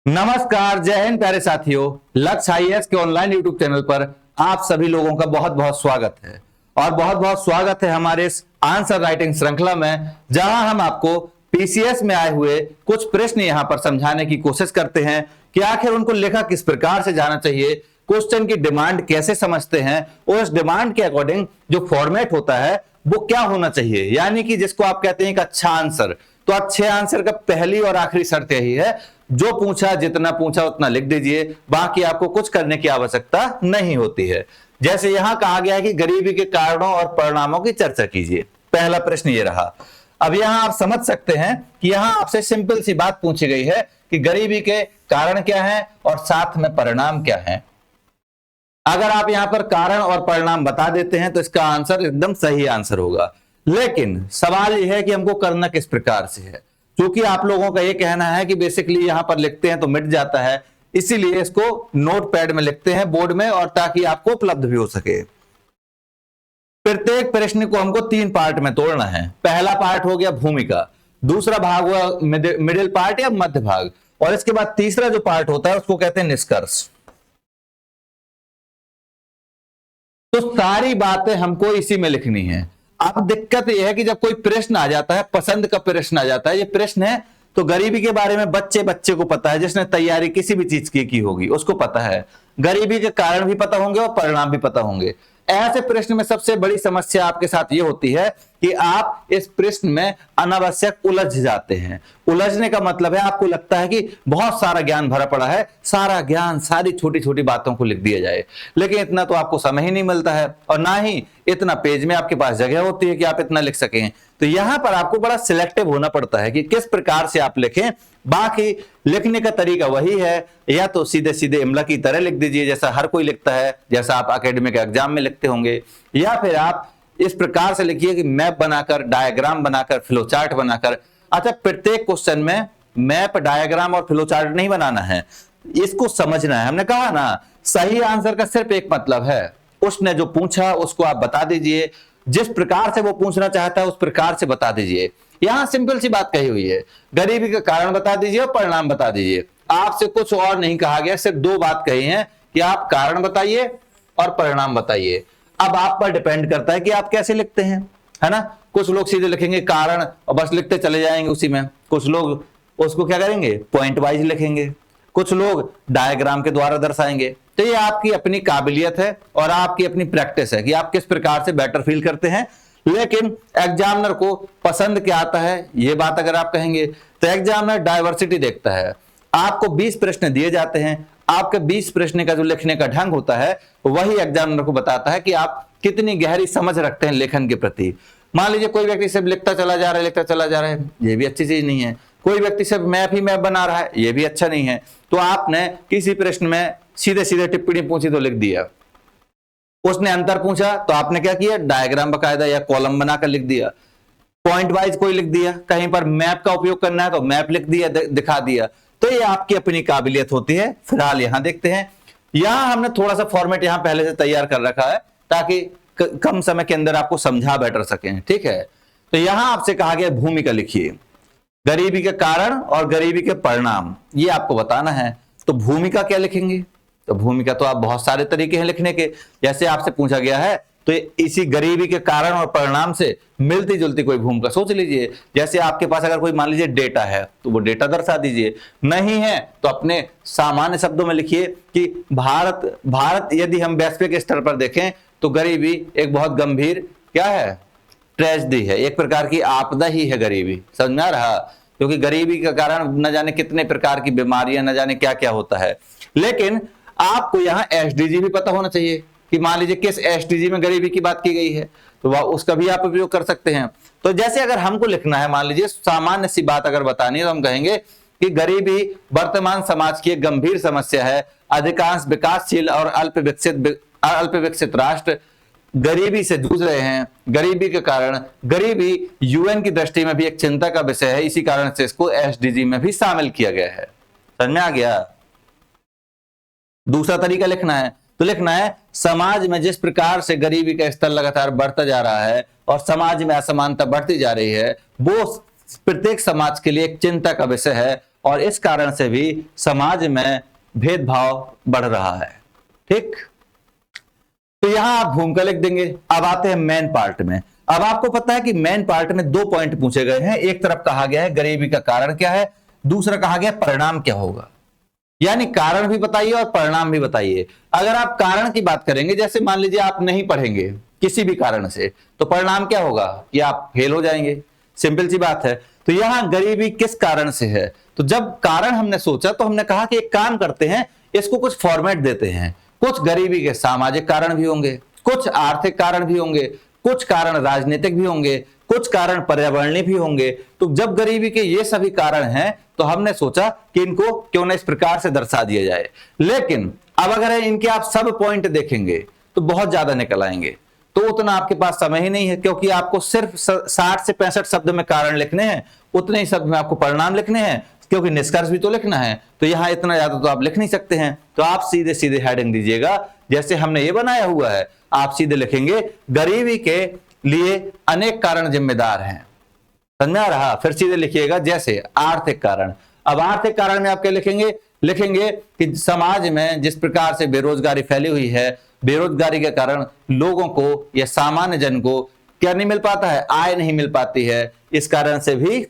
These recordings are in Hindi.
नमस्कार, जय हिंद प्यारे साथियों। लक्ष्य आईएएस के ऑनलाइन यूट्यूब चैनल पर आप सभी लोगों का बहुत बहुत स्वागत है और बहुत बहुत स्वागत है हमारे इस आंसर राइटिंग श्रृंखला में, जहां हम आपको पीसीएस में आए हुए कुछ प्रश्न यहां पर समझाने की कोशिश करते हैं कि आखिर उनको लिखा किस प्रकार से जाना चाहिए, क्वेश्चन की डिमांड कैसे समझते हैं और उस डिमांड के अकॉर्डिंग जो फॉर्मेट होता है वो क्या होना चाहिए। यानी कि जिसको आप कहते हैं एक अच्छा आंसर, तो अच्छे आंसर का पहली और आखिरी शर्त यही है, जो पूछा जितना पूछा उतना लिख दीजिए, बाकी आपको कुछ करने की आवश्यकता नहीं होती है। जैसे यहां कहा गया है कि गरीबी के कारणों और परिणामों की चर्चा कीजिए। पहला प्रश्न ये रहा। अब यहां आप समझ सकते हैं कि यहां आपसे सिंपल सी बात पूछी गई है कि गरीबी के कारण क्या है और साथ में परिणाम क्या है। अगर आप यहां पर कारण और परिणाम बता देते हैं तो इसका आंसर एकदम सही आंसर होगा। लेकिन सवाल यह है कि हमको करना किस प्रकार से है। क्योंकि आप लोगों का यह कहना है कि बेसिकली यहां पर लिखते हैं तो मिट जाता है, इसीलिए इसको नोटपैड में लिखते हैं बोर्ड में, और ताकि आपको उपलब्ध भी हो सके। प्रत्येक प्रश्न को हमको 3 पार्ट में तोड़ना है। पहला पार्ट हो गया भूमिका, दूसरा भाग हुआ मिडिल पार्ट या मध्य भाग, और इसके बाद तीसरा जो पार्ट होता है उसको कहते हैं निष्कर्ष। तो सारी बातें हमको इसी में लिखनी है। अब दिक्कत यह है कि जब कोई प्रश्न आ जाता है, पसंद का प्रश्न आ जाता है, ये प्रश्न है तो गरीबी के बारे में बच्चे बच्चे को पता है, जिसने तैयारी किसी भी चीज की होगी उसको पता है, गरीबी के कारण भी पता होंगे और परिणाम भी पता होंगे। ऐसे प्रश्न में सबसे बड़ी समस्या आपके साथ ये होती है कि आप इस प्रश्न में अनावश्यक उलझ जाते हैं। उलझने का मतलब है आपको लगता है कि बहुत सारा ज्ञान भरा पड़ा है, सारा ज्ञान सारी छोटी छोटी बातों को लिख दिया जाए, लेकिन इतना तो आपको समय ही नहीं मिलता है और ना ही इतना पेज में आपके पास जगह होती है कि आप इतना लिख सकें। तो यहां पर आपको बड़ा सिलेक्टिव होना पड़ता है कि किस प्रकार से आप लिखें। बाकी लिखने का तरीका वही है, या तो सीधे सीधे इमला की तरह लिख दीजिए जैसा हर कोई लिखता है, जैसा आप एकेडमिक एग्जाम में लिखते होंगे, या फिर आप इस प्रकार से लिखिए कि मैप बनाकर, डायग्राम बनाकर, फ्लो चार्ट बनाकर। अच्छा, प्रत्येक क्वेश्चन में मैप, डायग्राम और फ्लो चार्ट नहीं बनाना है, इसको समझना है। हमने कहा ना, सही आंसर का सिर्फ एक मतलब है, उसने जो पूछा उसको आप बता दीजिए, जिस प्रकार से वो पूछना चाहता है उस प्रकार से बता दीजिए। यहां सिंपल सी बात कही हुई है, गरीबी का कारण बता दीजिए और परिणाम बता दीजिए। आपसे कुछ और नहीं कहा गया, सिर्फ 2 बात कही है कि आप कारण बताइए और परिणाम बताइए। अब आप पर डिपेंड करता है कि आप कैसे लिखते हैं, है ना। कुछ लोग सीधे लिखेंगे कारण और बस लिखते चले जाएंगे उसी में, कुछ लोग उसको क्या करेंगे, पॉइंट वाइज लिखेंगे, कुछ लोग डायग्राम के द्वारा दर्शाएंगे। तो ये आपकी अपनी काबिलियत है और आपकी अपनी प्रैक्टिस है कि आप किस प्रकार से बेटर फील करते हैं। लेकिन एग्जामिनर को पसंद क्या आता है, ये बात अगर आप कहेंगे तो एग्जामिनर डायवर्सिटी देखता है। आपको 20 प्रश्न दिए जाते हैं, आपके 20 प्रश्न का जो लिखने का ढंग होता है वही एग्जामिनर को बताता है कि आप कितनी गहरी समझ रखते हैं लेखन के प्रति। मान लीजिए कोई व्यक्ति सिर्फ लिखता चला जा रहा है, ये भी अच्छी चीज नहीं है। कोई व्यक्ति सिर्फ मैप ही मैप बना रहा है, ये भी अच्छा नहीं है। तो आपने किसी प्रश्न में सीधे सीधे टिप्पणी पूछी तो लिख दिया, उसने अंतर पूछा तो आपने क्या किया, डायग्राम बकायदा या कॉलम बनाकर लिख दिया, पॉइंट वाइज कोई लिख दिया, कहीं पर मैप का उपयोग करना है तो मैप लिख दिया, दिखा दिया। तो ये आपकी अपनी काबिलियत होती है। फिलहाल यहां देखते हैं, यहां हमने थोड़ा सा फॉर्मेट यहां पहले से तैयार कर रखा है ताकि कम समय के अंदर आपको समझा बैठ सकें, ठीक है। तो यहां आपसे कहा गया भूमिका लिखिए, गरीबी के कारण और गरीबी के परिणाम ये आपको बताना है। तो भूमिका क्या लिखेंगे, तो भूमिका तो आप बहुत सारे तरीके हैं लिखने के। जैसे आपसे पूछा गया है तो इसी गरीबी के कारण और परिणाम से मिलती जुलती कोई भूमिका सोच लीजिए। जैसे आपके पास अगर कोई मान लीजिए डेटा है तो वो डेटा दर्शा दीजिए, नहीं है तो अपने सामान्य शब्दों में लिखिए कि भारत यदि हम वैश्विक स्तर पर देखें तो गरीबी एक बहुत गंभीर क्या है, ट्रेजेडी है, एक प्रकार की आपदा ही है गरीबी। समझ में आ रहा, क्योंकि गरीबी के कारण न जाने कितने प्रकार की बीमारियां, न जाने क्या क्या होता है। लेकिन आपको यहाँ एसडीजी भी पता होना चाहिए कि मान लीजिए किस एसडीजी में गरीबी की बात की गई है, तो वह उसका भी आप उपयोग कर सकते हैं। तो जैसे अगर हमको लिखना है, मान लीजिए सामान्य सी बात अगर बतानी है तो हम कहेंगे कि गरीबी वर्तमान समाज की एक गंभीर समस्या है। अधिकांश विकासशील और अल्प विकसित राष्ट्र गरीबी से जूझ रहे हैं। गरीबी के कारण, गरीबी यूएन की दृष्टि में भी एक चिंता का विषय है, इसी कारण से इसको एसडीजी में भी शामिल किया गया है। समझ में आ गया। दूसरा तरीका लिखना है तो लिखना है, समाज में जिस प्रकार से गरीबी का स्तर लगातार बढ़ता जा रहा है और समाज में असमानता बढ़ती जा रही है, वो प्रत्येक समाज के लिए एक चिंता का विषय है और इस कारण से भी समाज में भेदभाव बढ़ रहा है। ठीक, तो यहां आप घूमकर लिख देंगे। अब आते हैं मेन पार्ट में। अब आपको पता है कि मेन पार्ट में 2 पॉइंट पूछे गए हैं। एक तरफ कहा गया है गरीबी का कारण क्या है, दूसरा कहा गया परिणाम क्या होगा। यानी कारण भी बताइए और परिणाम भी बताइए। अगर आप कारण की बात करेंगे, जैसे मान लीजिए आप नहीं पढ़ेंगे किसी भी कारण से, तो परिणाम क्या होगा कि आप फेल हो जाएंगे, सिंपल सी बात है। तो यहां गरीबी किस कारण से है, तो जब कारण हमने सोचा तो हमने कहा कि एक काम करते हैं, इसको कुछ फॉर्मेट देते हैं। कुछ गरीबी के सामाजिक कारण भी होंगे, कुछ आर्थिक कारण भी होंगे, कुछ कारण राजनीतिक भी होंगे, कुछ कारण पर्यावरणीय भी होंगे। तो जब गरीबी के ये सभी कारण हैं तो हमने सोचा कि इनको क्यों ना इस प्रकार से दर्शा दिया जाए। लेकिन अब अगर इनके आप सब पॉइंट देखेंगे तो बहुत ज्यादा निकल आएंगे, तो उतना आपके पास समय ही नहीं है, क्योंकि आपको सिर्फ 60 से 65 शब्द में कारण लिखने हैं, उतने ही शब्द में आपको परिणाम लिखने हैं, क्योंकि निष्कर्ष भी तो लिखना है। तो यहां इतना ज्यादा तो आप लिख नहीं सकते हैं। तो आप सीधे सीधे हेडिंग दीजिएगा, जैसे हमने ये बनाया हुआ है। आप सीधे लिखेंगे गरीबी के लिए अनेक कारण जिम्मेदार हैं। समझ में आ रहा? फिर सीधे लिखिएगा जैसे आर्थिक कारण। अब आर्थिक कारण में आप क्या लिखेंगे कि समाज में जिस प्रकार से बेरोजगारी फैली हुई है, बेरोजगारी के कारण लोगों को या सामान्य जन को क्या नहीं मिल पाता है, आय नहीं मिल पाती है, इस कारण से भी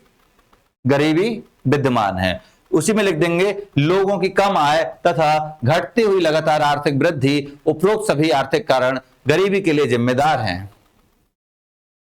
गरीबी विद्यमान है। उसी में लिख देंगे लोगों की कम आय तथा घटती हुई लगातार आर्थिक वृद्धि, उपरोक्त सभी आर्थिक कारण गरीबी के लिए जिम्मेदार हैं।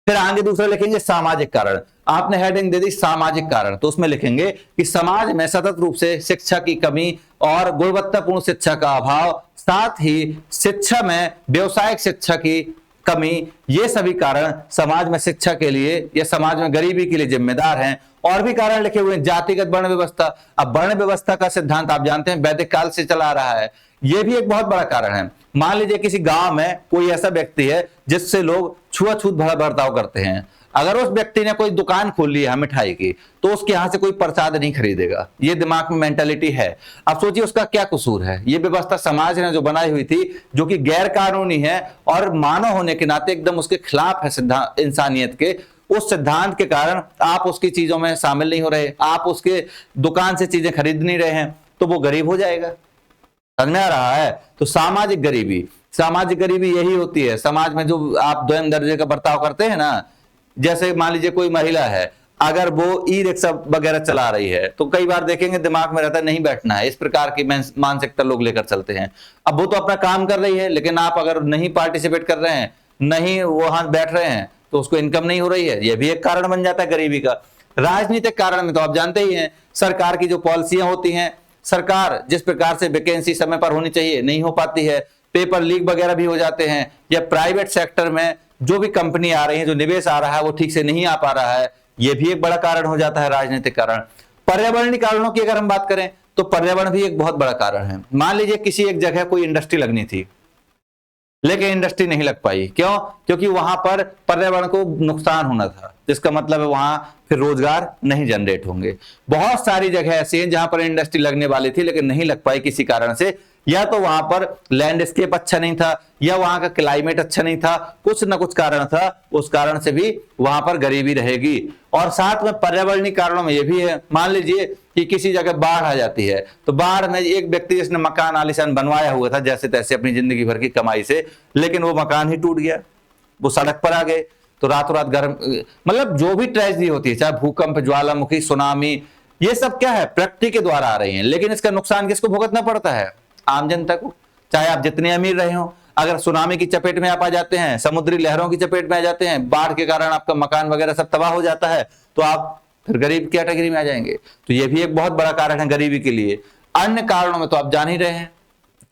फिर आगे दूसरा लिखेंगे सामाजिक कारण। आपने हेडिंग दे दी सामाजिक कारण, तो उसमें लिखेंगे कि समाज में सतत रूप से शिक्षा की कमी और गुणवत्तापूर्ण शिक्षा का अभाव, साथ ही शिक्षा में व्यावसायिक शिक्षा की कमी, ये सभी कारण समाज में शिक्षा के लिए या समाज में गरीबी के लिए जिम्मेदार हैं। और भी कारण लिखे हुए हैं, जातिगत वर्ण व्यवस्था। अब वर्ण व्यवस्था का सिद्धांत आप जानते हैं वैदिक काल से चला आ रहा है, यह भी एक बहुत बड़ा कारण है। मान लीजिए किसी गांव में कोई ऐसा व्यक्ति है जिससे लोग छुआछूत भरा बर्ताव करते हैं। अगर उस व्यक्ति ने कोई दुकान खोल ली है मिठाई की, तो उसके यहां से कोई प्रसाद नहीं खरीदेगा। ये दिमाग में मेंटालिटी है। अब सोचिए उसका क्या कसूर है। ये व्यवस्था समाज ने जो बनाई हुई थी, जो कि गैर कानूनी है और मानव होने के नाते एकदम उसके खिलाफ है सिद्धांत इंसानियत के, उस सिद्धांत के कारण आप उसकी चीजों में शामिल नहीं हो रहे, आप उसके दुकान से चीजें खरीद नहीं रहे हैं, तो वो गरीब हो जाएगा। समझ में आ रहा है? तो सामाजिक गरीबी यही होती है समाज में, जो आप द्वयम दर्जे का बर्ताव करते हैं ना। जैसे मान लीजिए कोई महिला है, अगर वो ई रिक्शा वगैरह चला रही है, तो कई बार देखेंगे दिमाग में रहता है नहीं बैठना है, इस प्रकार की मानसिकता लोग लेकर चलते हैं। अब वो तो अपना काम कर रही है, लेकिन आप अगर नहीं पार्टिसिपेट कर रहे हैं, नहीं वहां बैठ रहे हैं, तो उसको इनकम नहीं हो रही है, यह भी एक कारण बन जाता है गरीबी का। राजनीतिक कारण में तो आप जानते ही हैं, सरकार की जो पॉलिसियां होती हैं, सरकार जिस प्रकार से वैकेंसी समय पर होनी चाहिए नहीं हो पाती है, पेपर लीक वगैरह भी हो जाते हैं, या प्राइवेट सेक्टर में जो भी कंपनी आ रही है, जो निवेश आ रहा है, वो ठीक से नहीं आ पा रहा है, यह भी एक बड़ा कारण हो जाता है राजनीतिक कारण। पर्यावरणीय कारणों की अगर हम बात करें तो पर्यावरण भी एक बहुत बड़ा कारण है। मान लीजिए किसी एक जगह कोई इंडस्ट्री लगनी थी, लेकिन इंडस्ट्री नहीं लग पाई, क्यों? क्योंकि वहां पर पर्यावरण को नुकसान होना था, जिसका मतलब है वहां फिर रोजगार नहीं जनरेट होंगे। बहुत सारी जगह ऐसी हैं जहां पर इंडस्ट्री लगने वाली थी लेकिन नहीं लग पाई किसी कारण से, या तो वहां पर लैंडस्केप अच्छा नहीं था, या वहां का क्लाइमेट अच्छा नहीं था, कुछ ना कुछ कारण था, उस कारण से भी वहां पर गरीबी रहेगी। और साथ में पर्यावरणीय कारणों में यह भी है, मान लीजिए कि किसी जगह बाढ़ आ जाती है, तो बाढ़ में एक व्यक्ति जिसने मकान आलीशान बनवाया हुआ था जैसे तैसे अपनी जिंदगी भर की कमाई से, लेकिन वो मकान ही टूट गया, वो सड़क पर आ गए, तो रातों रात गर्म, मतलब जो भी ट्रेजेडी होती है, चाहे भूकंप, ज्वालामुखी, सुनामी, ये सब क्या है प्रकृति के द्वारा आ रही हैं, लेकिन इसका नुकसान किसको भुगतना पड़ता है? आम जनता को। चाहे आप जितने अमीर रहे हो, अगर सुनामी की चपेट में आप आ जाते हैं, समुद्री लहरों की चपेट में आ जाते हैं, बाढ़ के कारण आपका मकान वगैरह सब तबाह हो जाता है, तो आप फिर गरीब की कैटेगरी में आ जाएंगे। तो यह भी एक बहुत बड़ा कारण है गरीबी के लिए। अन्य कारणों में तो आप जान ही रहे हैं,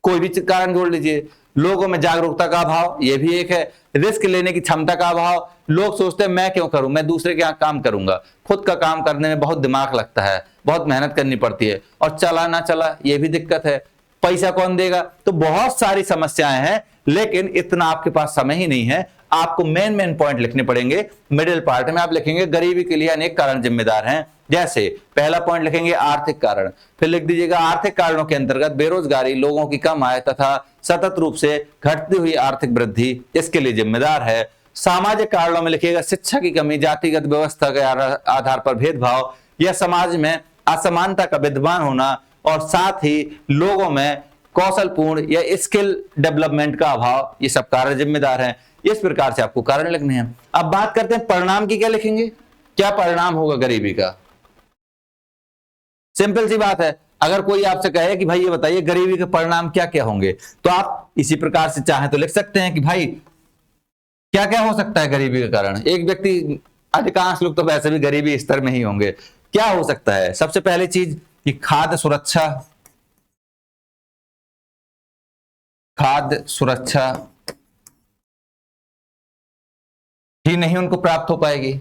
कोई भी कारण जोड़ लीजिए। लोगों में जागरूकता का अभाव, यह भी एक है। रिस्क लेने की क्षमता का अभाव, लोग सोचते हैं मैं क्यों करूं, मैं दूसरे के यहाँ काम करूंगा। खुद का काम करने में बहुत दिमाग लगता है, बहुत मेहनत करनी पड़ती है, और चला ना चला यह भी दिक्कत है, पैसा कौन देगा। तो बहुत सारी समस्याएं हैं, लेकिन इतना आपके पास समय ही नहीं है। आपको मेन पॉइंट लिखने पड़ेंगे। मिडिल पार्ट में आप लिखेंगे गरीबी के लिए अनेक कारण जिम्मेदार हैं। जैसे पहला पॉइंट लिखेंगे आर्थिक कारण, फिर लिख दीजिएगा आर्थिक कारणों के अंतर्गत बेरोजगारी, लोगों की कम आय तथा सतत रूप से घटती हुई आर्थिक वृद्धि इसके लिए जिम्मेदार है। सामाजिक कारणों में लिखिएगा शिक्षा की कमी, जातिगत व्यवस्था के आधार पर भेदभाव, या समाज में असमानता का विद्यमान होना और साथ ही लोगों में कौशलपूर्ण या स्किल डेवलपमेंट का अभाव, ये सब कारण जिम्मेदार हैं। इस प्रकार से आपको कारण लिखने हैं। अब बात करते हैं परिणाम की, क्या लिखेंगे, क्या परिणाम होगा गरीबी का। सिंपल सी बात है, अगर कोई आपसे कहे कि भाई ये बताइए गरीबी के परिणाम क्या क्या होंगे, तो आप इसी प्रकार से चाहें तो लिख सकते हैं कि भाई क्या क्या हो सकता है गरीबी के कारण। एक व्यक्ति, अधिकांश लोग तो वैसे भी गरीबी स्तर में ही होंगे, क्या हो सकता है। सबसे पहली चीज कि खाद्य सुरक्षा, खाद्य सुरक्षा ही नहीं उनको प्राप्त हो पाएगी।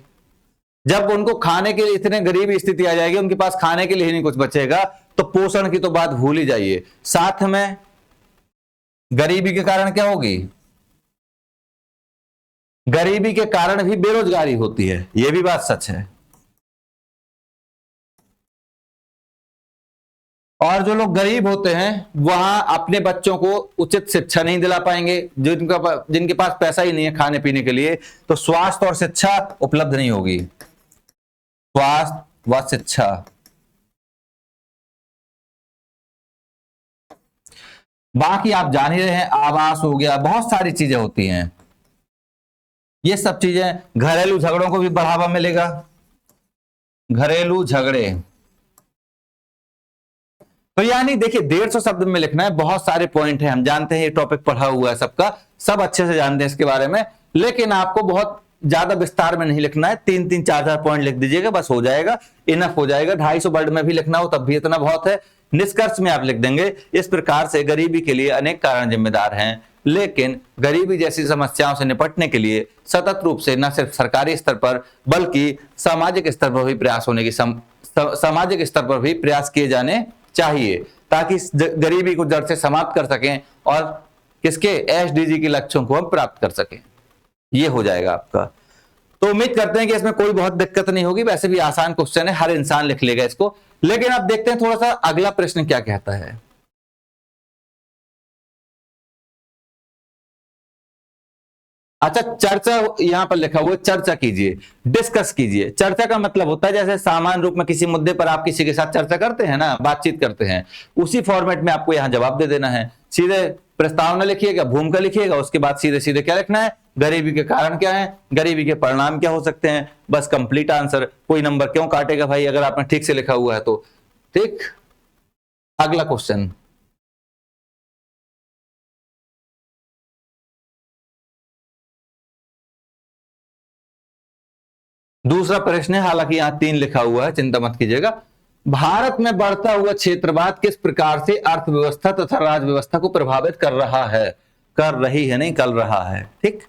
जब उनको खाने के लिए इतने गरीब स्थिति आ जाएगी, उनके पास खाने के लिए ही नहीं कुछ बचेगा, तो पोषण की तो बात भूल ही जाइए। साथ में गरीबी के कारण क्या होगी, गरीबी के कारण भी बेरोजगारी होती है, यह भी बात सच है। और जो लोग गरीब होते हैं वहां अपने बच्चों को उचित शिक्षा नहीं दिला पाएंगे, जिनके पास पैसा ही नहीं है खाने पीने के लिए, तो स्वास्थ्य और शिक्षा उपलब्ध नहीं होगी। स्वास्थ्य व शिक्षा, बाकी आप जान ही रहे हैं, आवास हो गया, बहुत सारी चीजें होती हैं। ये सब चीजें, घरेलू झगड़ों को भी बढ़ावा मिलेगा। घरेलू झगड़े, तो यानी देखिए 150 शब्द में लिखना है, बहुत सारे पॉइंट हैं, हम जानते हैं ये टॉपिक पढ़ा हुआ है सबका, सब अच्छे से जानते हैं इसके बारे में, लेकिन आपको बहुत ज्यादा विस्तार में नहीं लिखना है। 3-3, 4-4 पॉइंट लिख दीजिएगा, बस हो जाएगा, इनफ हो जाएगा। 250 वर्ड में भी लिखना हो तब भी इतना बहुत है। निष्कर्ष में आप लिख देंगे, इस प्रकार से गरीबी के लिए अनेक कारण जिम्मेदार हैं, लेकिन गरीबी जैसी समस्याओं से निपटने के लिए सतत रूप से न सिर्फ सरकारी स्तर पर बल्कि सामाजिक स्तर पर भी प्रयास होने की सामाजिक स्तर पर भी प्रयास किए जाने चाहिए, ताकि गरीबी को जड़ से समाप्त कर सकें और किसके, एसडीजी के लक्ष्यों को हम प्राप्त कर सकें। ये हो जाएगा आपका। तो उम्मीद करते हैं कि इसमें कोई बहुत दिक्कत नहीं होगी, वैसे भी आसान क्वेश्चन है, हर इंसान लिख लेगा इसको। लेकिन अब देखते हैं थोड़ा सा अगला प्रश्न क्या कहता है। अच्छा, चर्चा यहां पर लिखा हुआ है, चर्चा कीजिए, डिस्कस कीजिए। चर्चा का मतलब होता है जैसे सामान्य रूप में किसी मुद्दे पर आप किसी के साथ चर्चा करते हैं ना, बातचीत करते हैं, उसी फॉर्मेट में आपको यहां जवाब दे देना है। सीधे प्रस्तावना लिखिएगा, भूमिका लिखिएगा, उसके बाद सीधे सीधे क्या लिखना है, गरीबी के कारण क्या है, गरीबी के परिणाम क्या हो सकते हैं, बस कंप्लीट आंसर। कोई नंबर क्यों काटेगा भाई अगर आपने ठीक से लिखा हुआ है तो। ठीक, अगला क्वेश्चन। दूसरा प्रश्न है, हालांकि यहां 3 लिखा हुआ है, चिंता मत कीजिएगा। भारत में बढ़ता हुआ क्षेत्रवाद किस प्रकार से अर्थव्यवस्था तथा राज्य व्यवस्था को प्रभावित कर रहा है, कर रही है नहीं, कर रहा है। ठीक,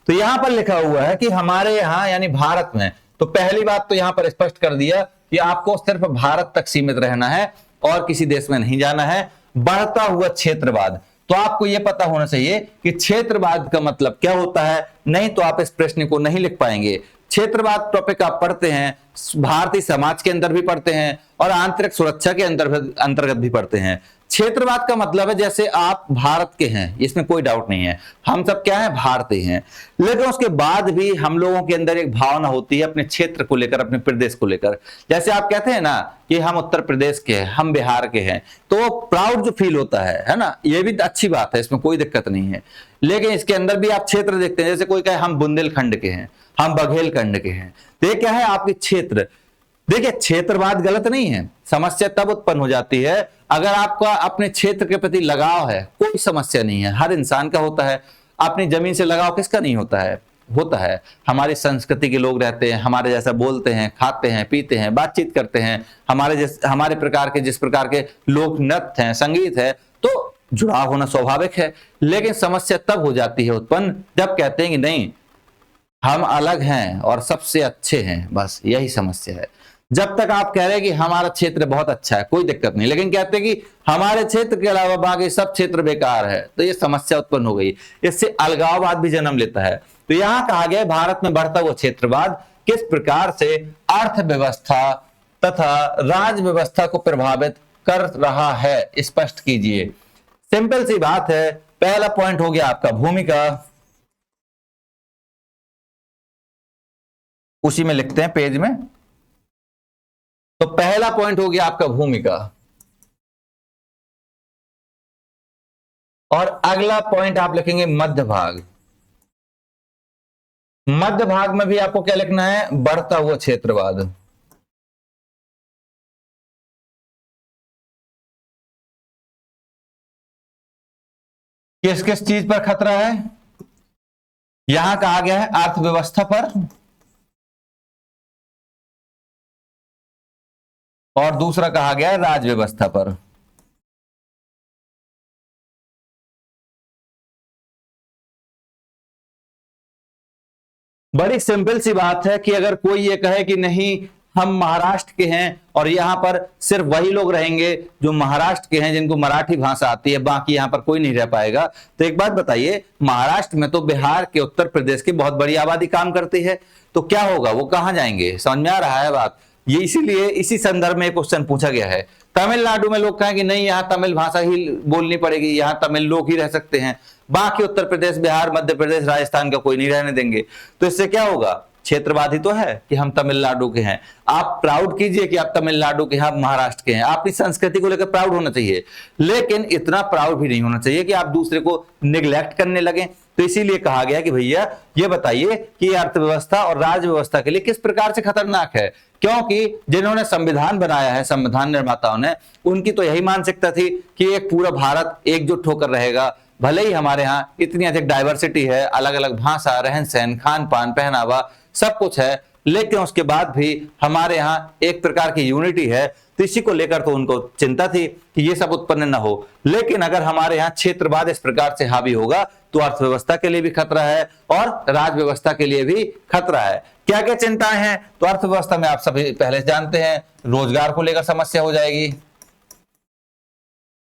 तो यहां पर लिखा हुआ है कि हमारे यहां यानी भारत में, तो पहली बात तो यहां पर स्पष्ट कर दिया कि आपको सिर्फ भारत तक सीमित रहना है और किसी देश में नहीं जाना है। बढ़ता हुआ क्षेत्रवाद, तो आपको यह पता होना चाहिए कि क्षेत्रवाद का मतलब क्या होता है, नहीं तो आप इस प्रश्न को नहीं लिख पाएंगे। क्षेत्रवाद टॉपिक आप पढ़ते हैं, भारतीय समाज के अंदर भी पढ़ते हैं और आंतरिक सुरक्षा के अंतर्गत भी पढ़ते हैं। क्षेत्रवाद का मतलब है जैसे आप भारत के हैं, इसमें कोई डाउट नहीं है, हम सब क्या है, भारतीय हैं, लेकिन उसके बाद भी हम लोगों के अंदर एक भावना होती है अपने क्षेत्र को लेकर, अपने प्रदेश को लेकर। जैसे आप कहते हैं ना कि हम उत्तर प्रदेश के हैं, हम बिहार के हैं, तो प्राउड जो फील होता है ना, ये भी अच्छी बात है, इसमें कोई दिक्कत नहीं है। लेकिन इसके अंदर भी आप क्षेत्र देखते हैं, जैसे कोई कहे हम बुंदेलखंड के हैं, हम बघेलखंड के हैं, तो ये क्या है, आपके क्षेत्र। देखिए क्षेत्रवाद गलत नहीं है, समस्या तब उत्पन्न हो जाती है अगर आपका अपने क्षेत्र के प्रति लगाव है। कोई समस्या नहीं है, हर इंसान का होता है। अपनी जमीन से लगाव किसका नहीं होता है, होता है। हमारी संस्कृति के लोग रहते हैं, हमारे जैसा बोलते हैं, खाते हैं, पीते हैं, बातचीत करते हैं, हमारे प्रकार के जिस प्रकार के लोक नृत्य हैं, संगीत है, तो जुड़ाव होना स्वाभाविक है। लेकिन समस्या तब हो जाती है उत्पन्न जब कहते हैं कि नहीं हम अलग हैं और सबसे अच्छे हैं, बस यही समस्या है। जब तक आप कह रहे हैं कि हमारा क्षेत्र बहुत अच्छा है, कोई दिक्कत नहीं, लेकिन कहते हैं कि हमारे क्षेत्र के अलावा बाकी सब क्षेत्र बेकार है, तो ये समस्या उत्पन्न हो गई। इससे अलगाववाद भी जन्म लेता है। तो यहां कहा गया भारत में बढ़ता हुआ क्षेत्रवाद किस प्रकार से अर्थव्यवस्था तथा राज्य व्यवस्था को प्रभावित कर रहा है, स्पष्ट कीजिए। सिंपल सी बात है, पहला पॉइंट हो गया आपका भूमिका, उसी में लिखते हैं पेज में। तो पहला पॉइंट हो गया आपका भूमिका, और अगला पॉइंट आप लिखेंगे मध्य भाग। मध्य भाग में भी आपको क्या लिखना है, बढ़ता हुआ क्षेत्रवाद। किस किस चीज पर खतरा है, यहां कहा गया है अर्थव्यवस्था पर, और दूसरा कहा गया है राज्य व्यवस्था पर। बड़ी सिंपल सी बात है कि अगर कोई ये कहे कि नहीं हम महाराष्ट्र के हैं और यहां पर सिर्फ वही लोग रहेंगे जो महाराष्ट्र के हैं जिनको मराठी भाषा आती है, बाकी यहां पर कोई नहीं रह पाएगा, तो एक बात बताइए, महाराष्ट्र में तो बिहार के, उत्तर प्रदेश की बहुत बड़ी आबादी काम करती है, तो क्या होगा, वो कहां जाएंगे? समझ में आ रहा है बात? ये इसीलिए इसी संदर्भ में क्वेश्चन पूछा गया है। तमिलनाडु में लोग कहें कि नहीं यहाँ तमिल भाषा ही बोलनी पड़ेगी, यहाँ तमिल लोग ही रह सकते हैं, बाकी उत्तर प्रदेश, बिहार, मध्य प्रदेश, राजस्थान का कोई नहीं रहने देंगे। तो इससे क्या होगा, क्षेत्रवादी तो है कि हम तमिलनाडु के हैं, आप प्राउड कीजिए कि आप तमिलनाडु के हैं, आप महाराष्ट्र के हैं, आपकी संस्कृति को लेकर प्राउड होना चाहिए, लेकिन इतना प्राउड भी नहीं होना चाहिए कि आप दूसरे को निगलेक्ट करने लगे। तो इसीलिए कहा गया कि भैया ये बताइए कि अर्थव्यवस्था और राज्य व्यवस्था के लिए किस प्रकार से खतरनाक है, क्योंकि जिन्होंने संविधान बनाया है, संविधान निर्माताओं ने, उनकी तो यही मानसिकता थी कि एक पूरा भारत एकजुट होकर रहेगा। भले ही हमारे यहाँ इतनी अधिक डाइवर्सिटी है, अलग अलग भाषा, रहन सहन, खान पान, पहनावा सब कुछ है, लेकिन उसके बाद भी हमारे यहाँ एक प्रकार की यूनिटी है। तो इसी को लेकर तो उनको चिंता थी कि ये सब उत्पन्न न हो। लेकिन अगर हमारे यहाँ क्षेत्रवाद इस प्रकार से हावी होगा तो अर्थव्यवस्था के लिए भी खतरा है और राज्य व्यवस्था के लिए भी खतरा है। क्या क्या चिंताएं हैं? तो अर्थव्यवस्था में आप सभी पहले से जानते हैं, रोजगार को लेकर समस्या हो जाएगी।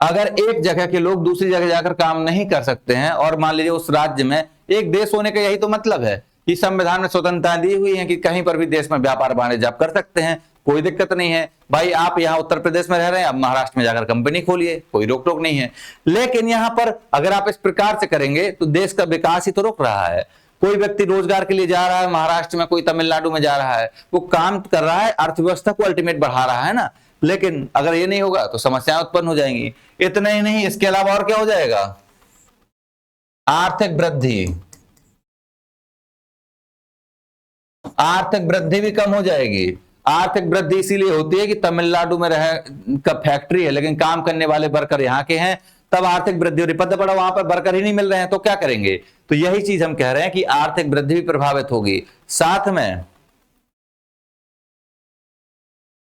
अगर एक जगह के लोग दूसरी जगह जाकर काम नहीं कर सकते हैं, और मान लीजिए उस राज्य में, एक देश होने का यही तो मतलब है कि संविधान में स्वतंत्रता दी हुई है कि कहीं पर भी देश में व्यापार वाणिज्य आप कर सकते हैं, कोई दिक्कत नहीं है। भाई आप यहाँ उत्तर प्रदेश में रह रहे हैं, आप महाराष्ट्र में जाकर कंपनी खोलिए, कोई रोक टोक नहीं है। लेकिन यहाँ पर अगर आप इस प्रकार से करेंगे तो देश का विकास ही तो रुक रहा है। कोई व्यक्ति रोजगार के लिए जा रहा है महाराष्ट्र में, कोई तमिलनाडु में जा रहा है, वो काम कर रहा है, अर्थव्यवस्था को अल्टीमेट बढ़ा रहा है ना। लेकिन अगर ये नहीं होगा तो समस्याएं उत्पन्न हो जाएंगी। इतना ही नहीं, इसके अलावा और क्या हो जाएगा, आर्थिक वृद्धि, आर्थिक वृद्धि भी कम हो जाएगी। आर्थिक वृद्धि इसीलिए होती है कि तमिलनाडु में रह का फैक्ट्री है लेकिन काम करने वाले वर्कर यहाँ के हैं, तब आर्थिक वृद्धि हो रही। पता पड़ा वहां पर वर्कर ही नहीं मिल रहे हैं तो क्या करेंगे? तो यही चीज हम कह रहे हैं कि आर्थिक वृद्धि भी प्रभावित होगी। साथ में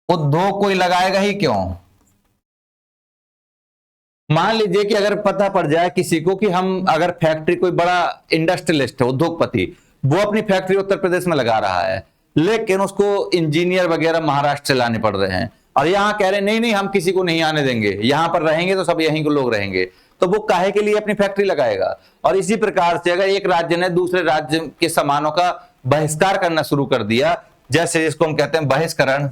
उद्योग कोई लगाएगा ही क्यों? मान लीजिए कि अगर पता पड़ जाए किसी को कि हम अगर फैक्ट्री, कोई बड़ा इंडस्ट्रियलिस्ट है, उद्योगपति, वो अपनी फैक्ट्री उत्तर प्रदेश में लगा रहा है, लेकिन उसको इंजीनियर वगैरह महाराष्ट्र से लाने पड़ रहे हैं, और यहाँ कह रहे हैं नहीं नहीं हम किसी को नहीं आने देंगे, यहाँ पर रहेंगे तो सब यहीं के लोग रहेंगे, तो वो काहे के लिए अपनी फैक्ट्री लगाएगा? और इसी प्रकार से अगर एक राज्य ने दूसरे राज्य के सामानों का बहिष्कार करना शुरू कर दिया, जैसे जिसको हम कहते हैं बहिष्करण,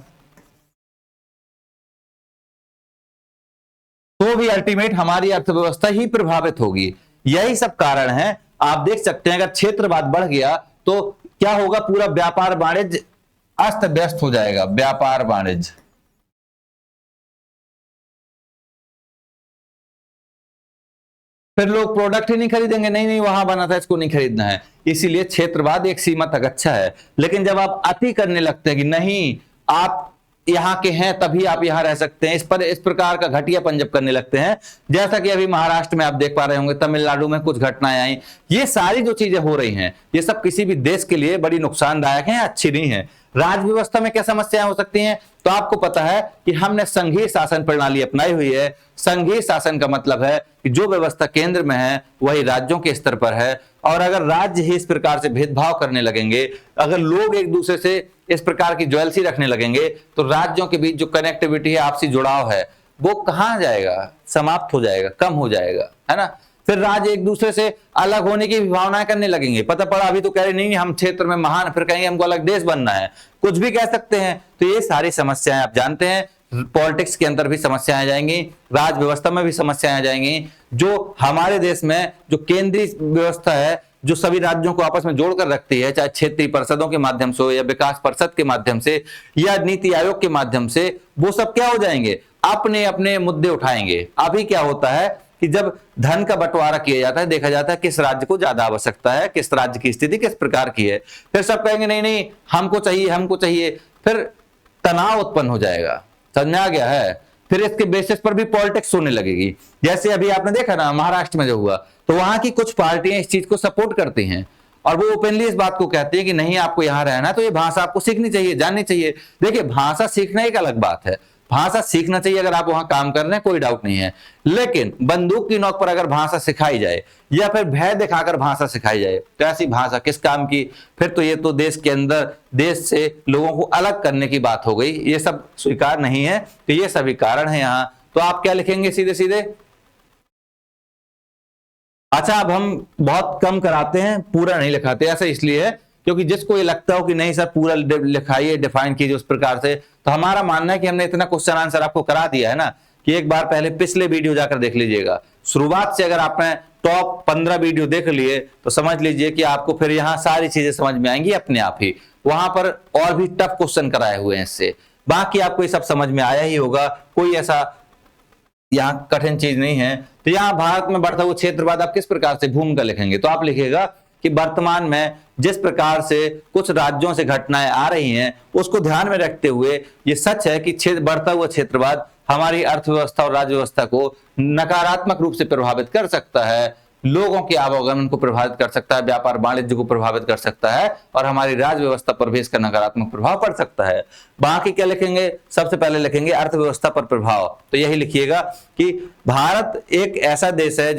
तो भी अल्टीमेट हमारी अर्थव्यवस्था ही प्रभावित होगी। यही सब कारण है। आप देख सकते हैं अगर क्षेत्रवाद बढ़ गया तो क्या होगा, पूरा व्यापार वाणिज्य अस्त व्यस्त हो जाएगा। व्यापार वाणिज्य, फिर लोग प्रोडक्ट ही नहीं खरीदेंगे, नहीं नहीं वहां बना था इसको नहीं खरीदना है। इसीलिए क्षेत्रवाद एक सीमा तक अच्छा है, लेकिन जब आप अति करने लगते हैं कि नहीं आप यहाँ के हैं तभी आप यहाँ रह सकते हैं, इस प्रकार का घटियापन जब करने लगते हैं, जैसा कि अभी महाराष्ट्र में आप देख पा रहे होंगे, तमिलनाडु में कुछ घटनाएं आई, ये सारी जो चीजें हो रही हैं ये सब किसी भी देश के लिए बड़ी नुकसानदायक है, अच्छी नहीं है। राज्य व्यवस्था में क्या समस्याएं हो सकती हैं? तो आपको पता है कि हमने संघीय शासन प्रणाली अपनाई हुई है। संघीय शासन का मतलब है कि जो व्यवस्था केंद्र में है वही राज्यों के स्तर पर है, और अगर राज्य ही इस प्रकार से भेदभाव करने लगेंगे, अगर लोग एक दूसरे से इस प्रकार की ज्वेलसी रखने लगेंगे, तो राज्यों के बीच जो कनेक्टिविटी है, आपसी जुड़ाव है, वो कहां जाएगा? समाप्त हो जाएगा, कम हो जाएगा, है ना। फिर राज्य एक दूसरे से अलग होने की भावनाएं करने लगेंगे। पता पड़ा अभी तो कह रहे नहीं हम क्षेत्र में महान, फिर कहेंगे हमको अलग देश बनना है, कुछ भी कह सकते हैं। तो ये सारी समस्याएं आप जानते हैं, पॉलिटिक्स के अंदर भी समस्याएं आ जाएंगी, राज्य व्यवस्था में भी समस्याएं आ जाएंगी। जो हमारे देश में जो केंद्रीय व्यवस्था है जो सभी राज्यों को आपस में जोड़कर रखती है, चाहे क्षेत्रीय परिषदों के माध्यम से हो या विकास परिषद के माध्यम से या नीति आयोग के माध्यम से, वो सब क्या हो जाएंगे, अपने अपने मुद्दे उठाएंगे। अभी क्या होता है कि जब धन का बंटवारा किया जाता है, देखा जाता है किस राज्य को ज्यादा आवश्यकता है, किस राज्य की स्थिति किस प्रकार की है, फिर सब कहेंगे नहीं नहीं हमको चाहिए हमको चाहिए, फिर तनाव उत्पन्न हो जाएगा। समझ में आ गया है? फिर इसके बेसिस पर भी पॉलिटिक्स होने लगेगी। जैसे अभी आपने देखा ना महाराष्ट्र में जो हुआ, तो वहां की कुछ पार्टियां इस चीज को सपोर्ट करती हैं और वो ओपनली इस बात को कहती है कि नहीं आपको यहां रहना है तो ये भाषा आपको सीखनी चाहिए, जाननी चाहिए। देखिए भाषा सीखना एक अलग बात है, भाषा सीखना चाहिए अगर आप वहां काम कर रहे हैं, कोई डाउट नहीं है, लेकिन बंदूक की नोक पर अगर भाषा सिखाई जाए या फिर भय दिखाकर भाषा सिखाई जाए तो ऐसी भाषा किस काम की? फिर तो ये तो देश के अंदर देश से लोगों को अलग करने की बात हो गई, ये सब स्वीकार नहीं है। तो ये सभी कारण है यहाँ। तो आप क्या लिखेंगे सीधे सीधे? अच्छा, अब हम बहुत कम कराते हैं, पूरा नहीं लिखाते। ऐसा इसलिए है क्योंकि जिसको ये लगता हो कि नहीं सर पूरा लिखाइए, डिफाइन कीजिए उस प्रकार से, तो हमारा मानना है कि हमने इतना क्वेश्चन आंसर आपको करा दिया है ना कि एक बार पहले पिछले वीडियो जाकर देख लीजिएगा। शुरुआत से अगर आपने टॉप 15 वीडियो देख लिए तो समझ लीजिए कि आपको फिर यहाँ सारी चीजें समझ में आएंगी अपने आप ही। वहां पर और भी टफ क्वेश्चन कराए हुए हैं इससे, बाकी आपको ये सब समझ में आया ही होगा, कोई ऐसा यहाँ कठिन चीज नहीं है। तो यहाँ भारत में बढ़ता हुआ क्षेत्रवाद आप किस प्रकार से भूमिका लिखेंगे? तो आप लिखिएगा कि वर्तमान में जिस प्रकार से कुछ राज्यों से घटनाएं आ रही हैं उसको ध्यान में रखते हुए ये सच है कि बढ़ता हुआ क्षेत्रवाद हमारी अर्थव्यवस्था और राज्य व्यवस्था को नकारात्मक रूप से प्रभावित कर सकता है, लोगों के आवागमन को प्रभावित कर सकता है, व्यापार वाणिज्य को प्रभावित कर सकता है और हमारी राज्य व्यवस्था पर भी इसका नकारात्मक प्रभाव पड़ सकता है। बाकी क्या लिखेंगे? सबसे पहले लिखेंगे अर्थव्यवस्था पर प्रभाव। तो यही लिखिएगा कि भारत एक ऐसा देश है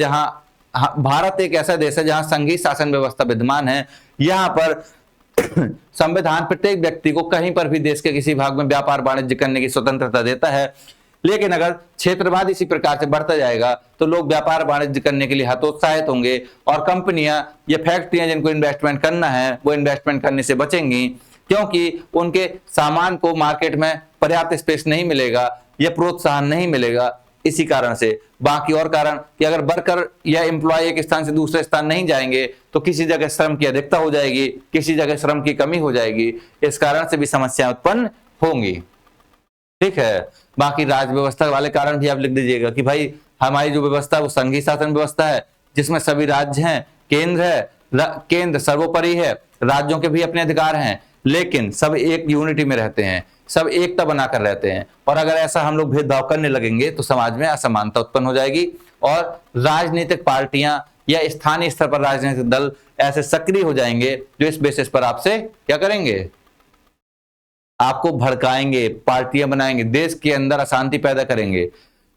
जहां संघीय शासन व्यवस्था विद्यमान है। यहाँ पर संविधान प्रत्येक व्यक्ति को कहीं पर भी देश के किसी भाग में व्यापार वाणिज्य करने की स्वतंत्रता देता है, लेकिन अगर क्षेत्रवाद इसी प्रकार से बढ़ता जाएगा तो लोग व्यापार वाणिज्य करने के लिए हतोत्साहित होंगे और कंपनियां या फैक्ट्रियां जिनको इन्वेस्टमेंट करना है वो इन्वेस्टमेंट करने से बचेंगी, क्योंकि उनके सामान को मार्केट में पर्याप्त स्पेस नहीं मिलेगा या प्रोत्साहन नहीं मिलेगा। इसी कारण से, बाकी और कारण कि अगर वर्कर या एम्प्लॉय एक स्थान से दूसरे स्थान नहीं जाएंगे तो किसी जगह श्रम की अधिकता हो जाएगी, किसी जगह श्रम की कमी हो जाएगी, इस कारण से भी समस्याएं उत्पन्न होंगी। ठीक है, बाकी राज्य व्यवस्था वाले कारण भी आप लिख दीजिएगा कि भाई हमारी जो व्यवस्था वो संघीय शासन व्यवस्था है जिसमें सभी राज्य हैं, केंद्र है, केंद्र सर्वोपरि है, राज्यों के भी अपने अधिकार हैं, लेकिन सब एक यूनिटी में रहते हैं, सब एकता बनाकर रहते हैं। और अगर ऐसा हम लोग भेदभाव करने लगेंगे तो समाज में असमानता उत्पन्न हो जाएगी और राजनीतिक पार्टियां या स्थानीय स्तर पर राजनीतिक दल ऐसे सक्रिय हो जाएंगे जो इस बेसिस पर आपसे क्या करेंगे? आपको भड़काएंगे, पार्टियां बनाएंगे, देश के अंदर अशांति पैदा करेंगे।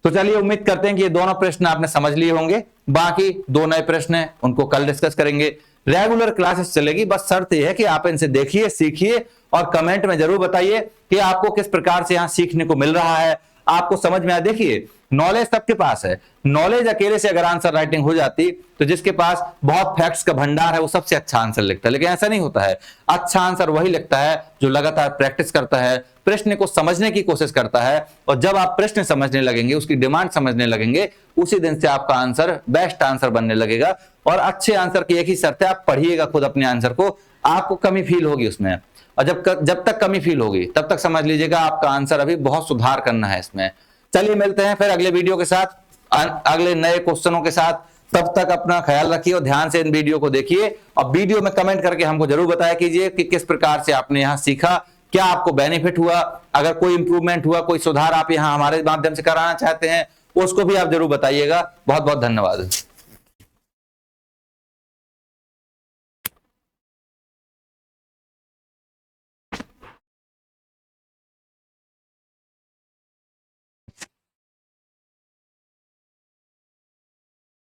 तो चलिए उम्मीद करते हैं कि ये दोनों प्रश्न आपने समझ लिए होंगे। बाकी दो नए प्रश्न हैं उनको कल डिस्कस करेंगे। रेगुलर क्लासेस चलेगी, बस शर्त यह है कि आप इनसे देखिए, सीखिए और कमेंट में जरूर बताइए कि आपको किस प्रकार से यहां सीखने को मिल रहा है, आपको समझ में आया। देखिए नॉलेज सबके पास है, नॉलेज अकेले से अगर आंसर राइटिंग हो जाती तो जिसके पास बहुत फैक्ट्स का भंडार है वो सबसे अच्छा आंसर लिखता है, लेकिन ऐसा नहीं होता है। अच्छा आंसर वही लिखता है जो लगातार प्रैक्टिस करता है, प्रश्न को समझने की कोशिश करता है, और जब आप प्रश्न समझने लगेंगे, उसकी डिमांड समझने लगेंगे, उसी दिन से आपका आंसर बेस्ट आंसर बनने लगेगा। और अच्छे आंसर की एक ही शर्त है, आप पढ़िएगा खुद अपने आंसर को, आपको कमी फील होगी उसमें, और जब तक कमी फील होगी तब तक समझ लीजिएगा आपका आंसर अभी बहुत सुधार करना है इसमें। चलिए मिलते हैं फिर अगले वीडियो के साथ, अगले नए क्वेश्चनों के साथ। तब तक अपना ख्याल रखिए और ध्यान से इन वीडियो को देखिए, और वीडियो में कमेंट करके हमको जरूर बताया कीजिए कि किस प्रकार से आपने यहाँ सीखा, क्या आपको बेनिफिट हुआ, अगर कोई इंप्रूवमेंट हुआ, कोई सुधार आप यहाँ हमारे माध्यम से कराना चाहते हैं उसको भी आप जरूर बताइएगा। बहुत बहुत धन्यवाद।